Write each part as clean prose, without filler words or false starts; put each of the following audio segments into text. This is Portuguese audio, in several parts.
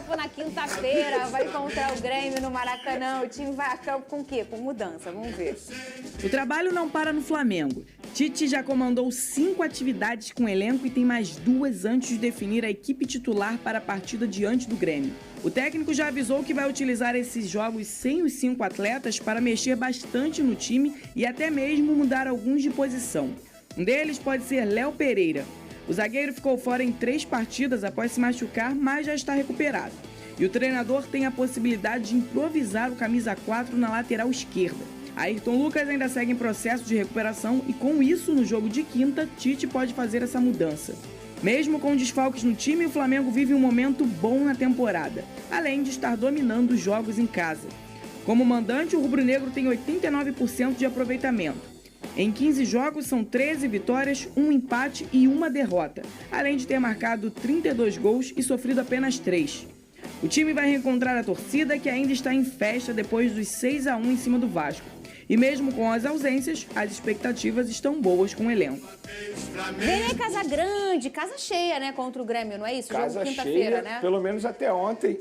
campo na quinta-feira, vai encontrar o Grêmio no Maracanã. O time vai a campo com o quê? Com mudança, vamos ver. O trabalho não para no Flamengo. Tite já comandou 5 atividades com o elenco e tem mais 2 antes de definir a equipe titular para a partida diante do Grêmio. O técnico já avisou que vai utilizar esses jogos sem os 5 atletas para mexer bastante no time e até mesmo mudar alguns de posição. Um deles pode ser Léo Pereira. O zagueiro ficou fora em 3 partidas após se machucar, mas já está recuperado. E o treinador tem a possibilidade de improvisar o camisa 4 na lateral esquerda. Ayrton Lucas ainda segue em processo de recuperação e com isso, no jogo de quinta, Tite pode fazer essa mudança. Mesmo com desfalques no time, o Flamengo vive um momento bom na temporada, além de estar dominando os jogos em casa. Como mandante, o rubro-negro tem 89% de aproveitamento. Em 15 jogos, são 13 vitórias, 1 empate e 1 derrota, além de ter marcado 32 gols e sofrido apenas 3. O time vai reencontrar a torcida, que ainda está em festa depois dos 6-1 em cima do Vasco. E mesmo com as ausências, as expectativas estão boas com o elenco. Vem aí casa grande, casa cheia, né, contra o Grêmio, não é isso? Casa jogo quinta-feira, cheia, né? pelo menos até ontem,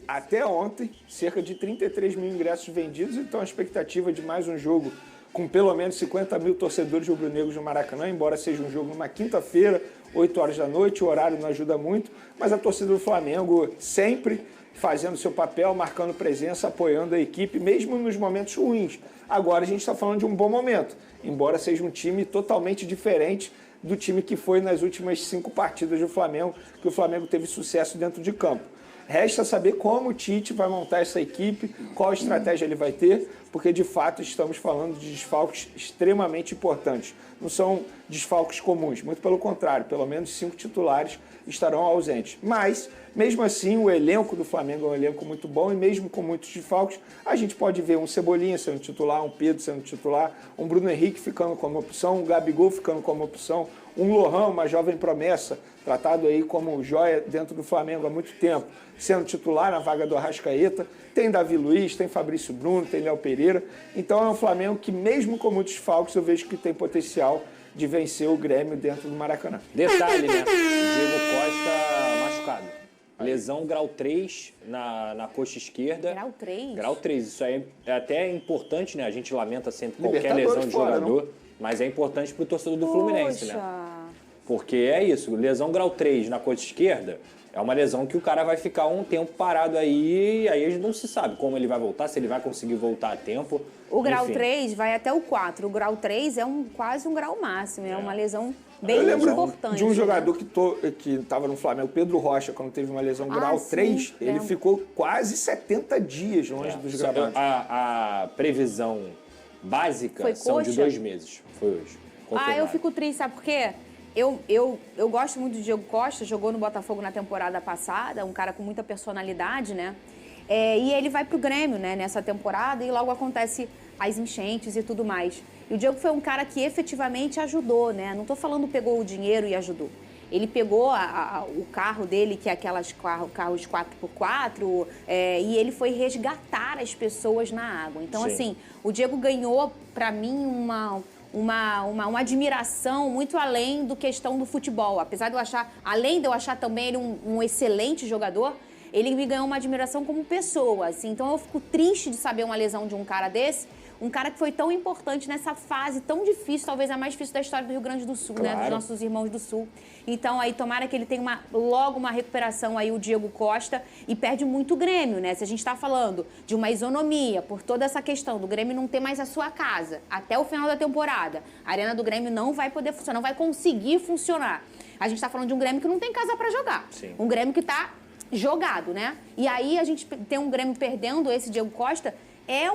cerca de 33 mil ingressos vendidos, então a expectativa de mais um jogo com pelo menos 50 mil torcedores rubro-negros no Maracanã, embora seja um jogo numa quinta-feira, 8 horas da noite, o horário não ajuda muito, mas a torcida do Flamengo sempre fazendo seu papel, marcando presença, apoiando a equipe, mesmo nos momentos ruins. Agora a gente está falando de um bom momento, embora seja um time totalmente diferente do time que foi nas últimas 5 partidas do Flamengo, que o Flamengo teve sucesso dentro de campo. Resta saber como o Tite vai montar essa equipe, qual estratégia ele vai ter, porque de fato estamos falando de desfalques extremamente importantes. Não são desfalques comuns, muito pelo contrário, pelo menos 5 titulares estarão ausentes. Mas, mesmo assim, o elenco do Flamengo é um elenco muito bom e mesmo com muitos desfalques, a gente pode ver um Cebolinha sendo titular, um Pedro sendo titular, um Bruno Henrique ficando como opção, um Gabigol ficando como opção, um Lohan, uma jovem promessa, tratado aí como joia dentro do Flamengo há muito tempo, sendo titular na vaga do Arrascaeta. Tem Davi Luiz, tem Fabrício Bruno, tem Léo Pereira. Então é um Flamengo que, mesmo com muitos desfalques, eu vejo que tem potencial de vencer o Grêmio dentro do Maracanã. Detalhe, né? Diego Costa machucado. Lesão grau 3 na coxa esquerda. Grau 3? Grau 3. Isso aí é até importante, né? A gente lamenta sempre qualquer Libertadores lesão de fora, jogador, não? mas é importante pro torcedor do Fluminense, né? Poxa. Porque é isso, lesão grau 3 na coxa esquerda é uma lesão que o cara vai ficar um tempo parado aí, e aí não se sabe como ele vai voltar, se ele vai conseguir voltar a tempo. O grau Enfim. 3 vai até o 4. O grau 3 é quase um grau máximo, é uma lesão bem Eu lembro importante. de um né? jogador que estava no Flamengo, Pedro Rocha, quando teve uma lesão grau sim, 3, ele lembro. ficou quase 70 dias longe dos gramados. A previsão básica Foi são de coxa? 2 meses. Foi hoje. Ah, eu confirmado. fico triste, sabe por quê? Eu gosto muito do Diego Costa, jogou no Botafogo na temporada passada, um cara com muita personalidade, né? E ele vai pro Grêmio, né, nessa temporada, e logo acontece as enchentes e tudo mais. E o Diego foi um cara que efetivamente ajudou, né? Não tô falando pegou o dinheiro e ajudou. Ele pegou o carro dele, que é aquelas carros 4x4, e ele foi resgatar as pessoas na água. Então, Sim. assim, o Diego ganhou, pra mim, uma admiração muito além do questão do futebol. Apesar de eu achar, além de eu achar também ele um excelente jogador, ele me ganhou uma admiração como pessoa, assim. Então eu fico triste de saber uma lesão de um cara desse, um cara que foi tão importante nessa fase tão difícil, talvez a mais difícil da história do Rio Grande do Sul, Claro. né, dos nossos irmãos do Sul. Então aí tomara que ele tenha logo uma recuperação aí, o Diego Costa, e perde muito o Grêmio, né? Se a gente tá falando de uma isonomia, por toda essa questão do Grêmio não ter mais a sua casa até o final da temporada, a arena do Grêmio não vai poder funcionar, não vai conseguir funcionar. A gente tá falando de um Grêmio que não tem casa para jogar. Sim. Um Grêmio que tá jogado, né? E aí a gente tem um Grêmio perdendo esse Diego Costa, é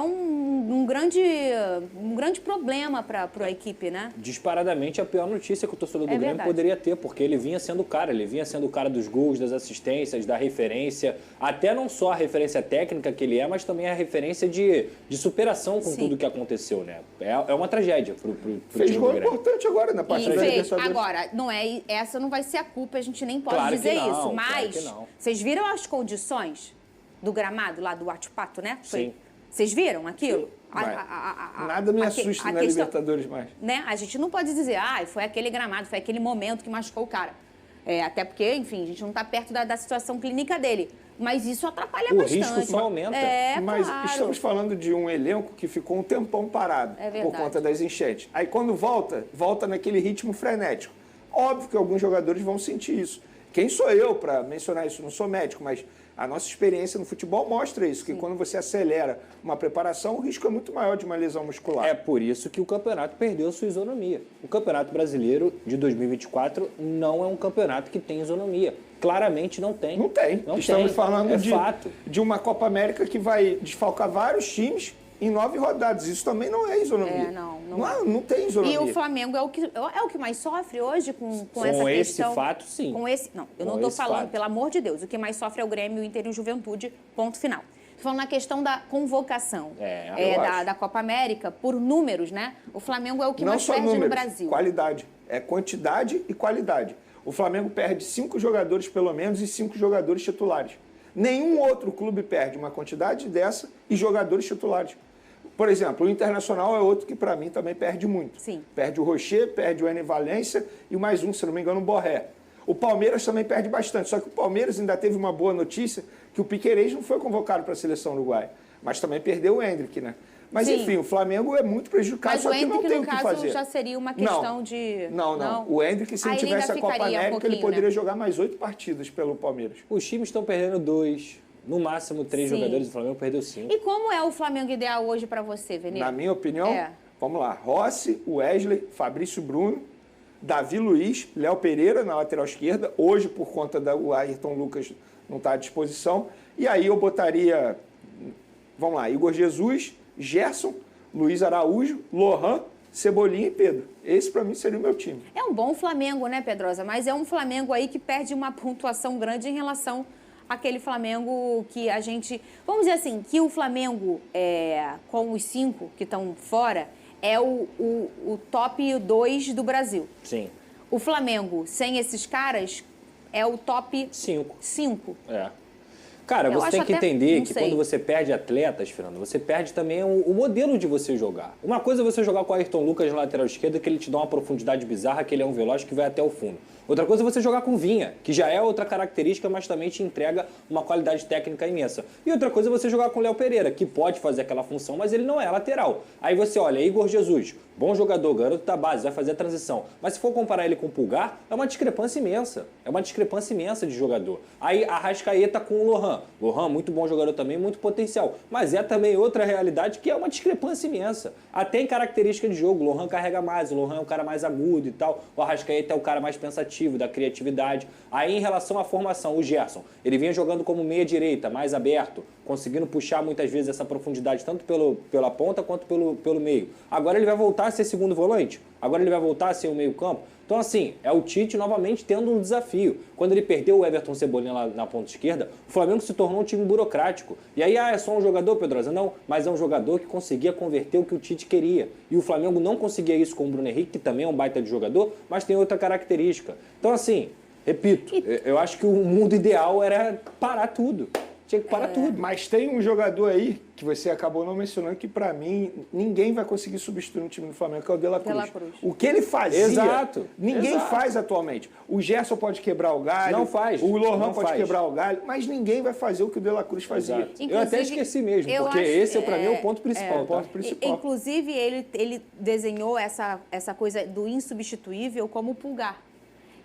um grande problema para a equipe, né? Disparadamente a pior notícia que o torcedor do Grêmio verdade. poderia ter, porque ele vinha sendo o cara, ele vinha sendo o cara dos gols, das assistências, da referência, até não só a referência técnica que ele é, mas também a referência de superação com Sim. tudo que aconteceu, né? É uma tragédia pro Fez time gol do Grêmio. importante agora na E partida da fez. Libertadores. Agora, essa não vai ser a culpa, a gente nem pode Claro que dizer não, isso. claro Mas que não. vocês viram as condições do gramado lá do Huachipato, né? Sim. Vocês viram aquilo? Nada me assusta na Libertadores mais. Né? A gente não pode dizer, foi aquele gramado, foi aquele momento que machucou o cara. Até porque, enfim, a gente não está perto da situação clínica dele. Mas isso atrapalha O bastante. risco só aumenta. Mas claro. estamos falando de um elenco que ficou um tempão parado É por verdade. conta das enchentes. Aí quando volta naquele ritmo frenético. Óbvio que alguns jogadores vão sentir isso. Quem sou eu para mencionar isso? Não sou médico, mas a nossa experiência no futebol mostra isso, que quando você acelera uma preparação, o risco é muito maior de uma lesão muscular. É por isso que o campeonato perdeu sua isonomia. O Campeonato Brasileiro de 2024 não é um campeonato que tem isonomia. Claramente não tem. Não tem. Não Estamos tem. falando É fato. de uma Copa América que vai desfalcar vários times em 9 rodadas. Isso também não é isonomia. Não tem isonomia. E o Flamengo é o que mais sofre hoje com essa Com esse questão. fato, sim. Não, eu não Com estou esse falando, fato. pelo amor de Deus. O que mais sofre é o Grêmio, o Inter e o Juventude, ponto final. Estou falando na questão da convocação eu acho. da Copa América, por números, né? O Flamengo é o que Não mais só perde números, no Brasil. qualidade. É quantidade e qualidade. O Flamengo perde 5 jogadores, pelo menos, e 5 jogadores titulares. Nenhum outro clube perde uma quantidade dessa e jogadores titulares. Por exemplo, o Internacional é outro que, para mim, também perde muito. Sim. Perde o Rocher, perde o Ené Valência e mais um, se não me engano, o Borré. O Palmeiras também perde bastante, só que o Palmeiras ainda teve uma boa notícia, que o Piquerez não foi convocado para a seleção uruguaia, mas também perdeu o Endrick, né? Mas, Sim. enfim, o Flamengo é muito prejudicado, Mas só o que não Endrick, tem no o que caso, fazer. já seria uma questão de... Não. O Endrick, se ele Aí ele tivesse a ainda Copa ficaria um América, ele pouquinho, poderia né? jogar mais 8 partidas pelo Palmeiras. Os times estão perdendo 2, no máximo 3 Sim. jogadores. O Flamengo perdeu 5. E como é o Flamengo ideal hoje para você, Venê? Na minha opinião, É. vamos lá. Rossi, Wesley, Fabrício Bruno, Davi Luiz, Léo Pereira na lateral esquerda. Hoje, por conta do Ayrton Lucas não está à disposição. E aí eu botaria, vamos lá, Igor Jesus, Gerson, Luiz Araújo, Lohan, Cebolinha e Pedro. Esse, para mim, seria o meu time. É um bom Flamengo, né, Pedrosa? Mas é um Flamengo aí que perde uma pontuação grande em relação àquele Flamengo que a gente... Vamos dizer assim, que o Flamengo, com os 5 que estão fora, é o top 2 do Brasil. Sim. O Flamengo, sem esses caras, é o top 5. 5. É. Cara, Eu você acho tem que até- entender não que sei. quando você perde atletas, Fernando, você perde também o modelo de você jogar. Uma coisa é você jogar com o Ayrton Lucas na lateral esquerda, que ele te dá uma profundidade bizarra, que ele é um veloz que vai até o fundo. Outra coisa é você jogar com Vinha, que já é outra característica, mas também te entrega uma qualidade técnica imensa. E outra coisa é você jogar com o Léo Pereira, que pode fazer aquela função, mas ele não é lateral. Aí você olha, Igor Jesus, bom jogador, garoto da base, vai fazer a transição. Mas se for comparar ele com o Pulgar, é uma discrepância imensa. É uma discrepância imensa de jogador. Aí a Arrascaeta com o Lohan. Lohan, muito bom jogador também, muito potencial. Mas é também outra realidade que é uma discrepância imensa. Até em característica de jogo, o Lohan carrega mais, o Lohan é um cara mais agudo e tal. O Arrascaeta é o cara mais pensativo, da criatividade. Aí em relação à formação, o Gerson, ele vinha jogando como meia-direita, mais aberto, conseguindo puxar muitas vezes essa profundidade, tanto pela ponta quanto pelo meio. Agora ele vai voltar a ser segundo volante? Agora ele vai voltar a ser o meio-campo? Então, assim, é o Tite novamente tendo um desafio. Quando ele perdeu o Everton Cebolinha lá na ponta esquerda, o Flamengo se tornou um time burocrático. E aí, é só um jogador, Pedrosa? Não, mas é um jogador que conseguia converter o que o Tite queria. E o Flamengo não conseguia isso com o Bruno Henrique, que também é um baita de jogador, mas tem outra característica. Então, assim, repito, eu acho que o mundo ideal era parar tudo. Tinha que parar tudo. Mas tem um jogador aí, que você acabou não mencionando, que para mim ninguém vai conseguir substituir no time do Flamengo, que é o De La Cruz. De La Cruz. O que ele fazia, Exato. ninguém Exato. faz atualmente. O Gerson pode quebrar o galho, Não faz. o Lohan Não pode faz. quebrar o galho, mas ninguém vai fazer o que o De La Cruz fazia. Exato. Eu Inclusive, até esqueci mesmo, eu porque acho- esse, pra mim, é o ponto principal. o ponto principal. Inclusive, ele desenhou essa coisa do insubstituível como o Pulgar.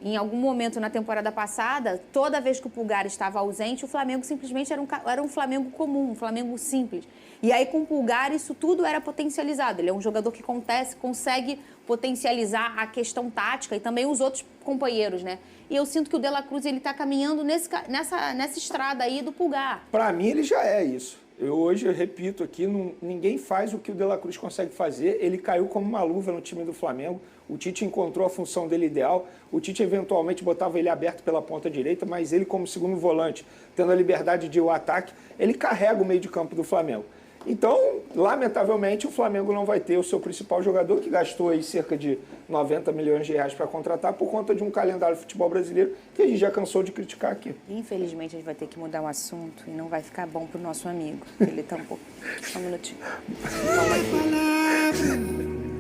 Em algum momento na temporada passada, toda vez que o Pulgar estava ausente, o Flamengo simplesmente era um Flamengo comum, um Flamengo simples. E aí, com o Pulgar, isso tudo era potencializado. Ele é um jogador que consegue potencializar a questão tática e também os outros companheiros, né? E eu sinto que o De La Cruz está caminhando nessa estrada aí do Pulgar. Para mim, ele já é isso. Hoje, eu repito aqui, ninguém faz o que o De La Cruz consegue fazer. Ele caiu como uma luva no time do Flamengo. O Tite encontrou a função dele ideal. O Tite, eventualmente, botava ele aberto pela ponta direita, mas ele, como segundo volante, tendo a liberdade de ir ao ataque, ele carrega o meio de campo do Flamengo. Então, lamentavelmente, o Flamengo não vai ter o seu principal jogador, que gastou aí cerca de 90 milhões de reais para contratar, por conta de um calendário de futebol brasileiro que a gente já cansou de criticar aqui. Infelizmente, a gente vai ter que mudar o assunto e não vai ficar bom pro nosso amigo. Ele tá um pouco... Só um minutinho.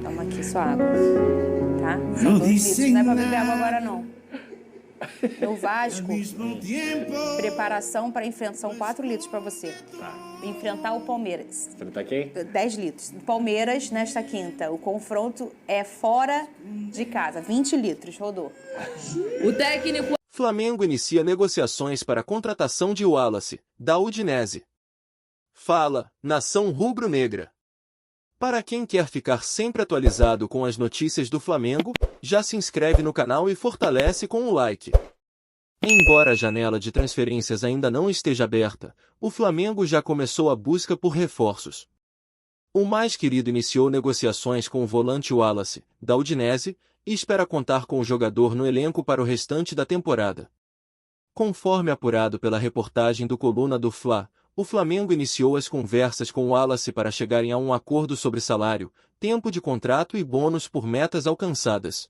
Toma aqui sua água, tá? São 2 litros, não é pra beber água agora, não. No Vasco, preparação para enfrentar, são 4 litros para você. Enfrentar o Palmeiras. Enfrentar quem? 10 litros. Palmeiras nesta quinta. O confronto é fora de casa. 20 litros, rodou. O técnico Flamengo inicia negociações para a contratação de Wallace, da Udinese. Fala, nação rubro-negra. Para quem quer ficar sempre atualizado com as notícias do Flamengo, já se inscreve no canal e fortalece com o like. Embora a janela de transferências ainda não esteja aberta, o Flamengo já começou a busca por reforços. O mais querido iniciou negociações com o volante Wallace, da Udinese, e espera contar com o jogador no elenco para o restante da temporada. Conforme apurado pela reportagem do Coluna do Fla, o Flamengo iniciou as conversas com o Wallace para chegarem a um acordo sobre salário, tempo de contrato e bônus por metas alcançadas.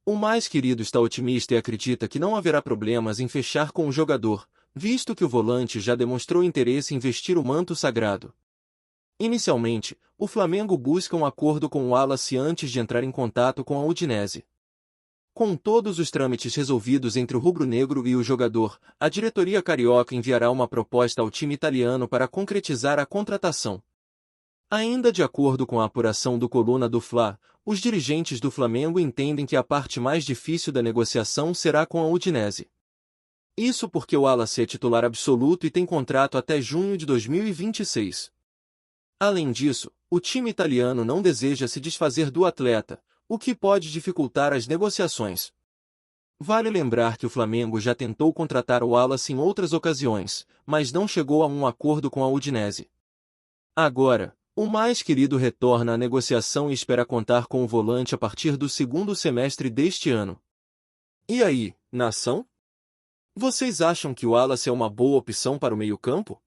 O mais querido está otimista e acredita que não haverá problemas em fechar com o jogador, visto que o volante já demonstrou interesse em vestir o manto sagrado. Inicialmente, o Flamengo busca um acordo com o Wallace antes de entrar em contato com a Udinese. Com todos os trâmites resolvidos entre o rubro-negro e o jogador, a diretoria carioca enviará uma proposta ao time italiano para concretizar a contratação. Ainda de acordo com a apuração do Coluna do Fla, os dirigentes do Flamengo entendem que a parte mais difícil da negociação será com a Udinese. Isso porque o Wallace é titular absoluto e tem contrato até junho de 2026. Além disso, o time italiano não deseja se desfazer do atleta, o que pode dificultar as negociações. Vale lembrar que o Flamengo já tentou contratar o Wallace em outras ocasiões, mas não chegou a um acordo com a Udinese. Agora, o mais querido retorna à negociação e espera contar com o volante a partir do segundo semestre deste ano. E aí, nação? Vocês acham que o Wallace é uma boa opção para o meio-campo?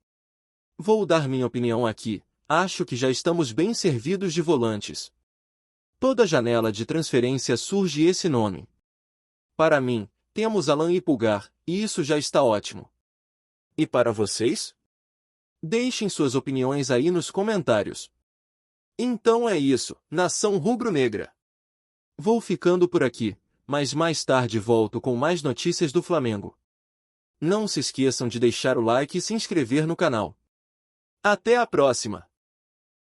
Vou dar minha opinião aqui. Acho que já estamos bem servidos de volantes. Toda janela de transferência surge esse nome. Para mim, temos Alan e Pulgar, e isso já está ótimo. E para vocês? Deixem suas opiniões aí nos comentários. Então é isso, nação rubro-negra. Vou ficando por aqui, mas mais tarde volto com mais notícias do Flamengo. Não se esqueçam de deixar o like e se inscrever no canal. Até a próxima!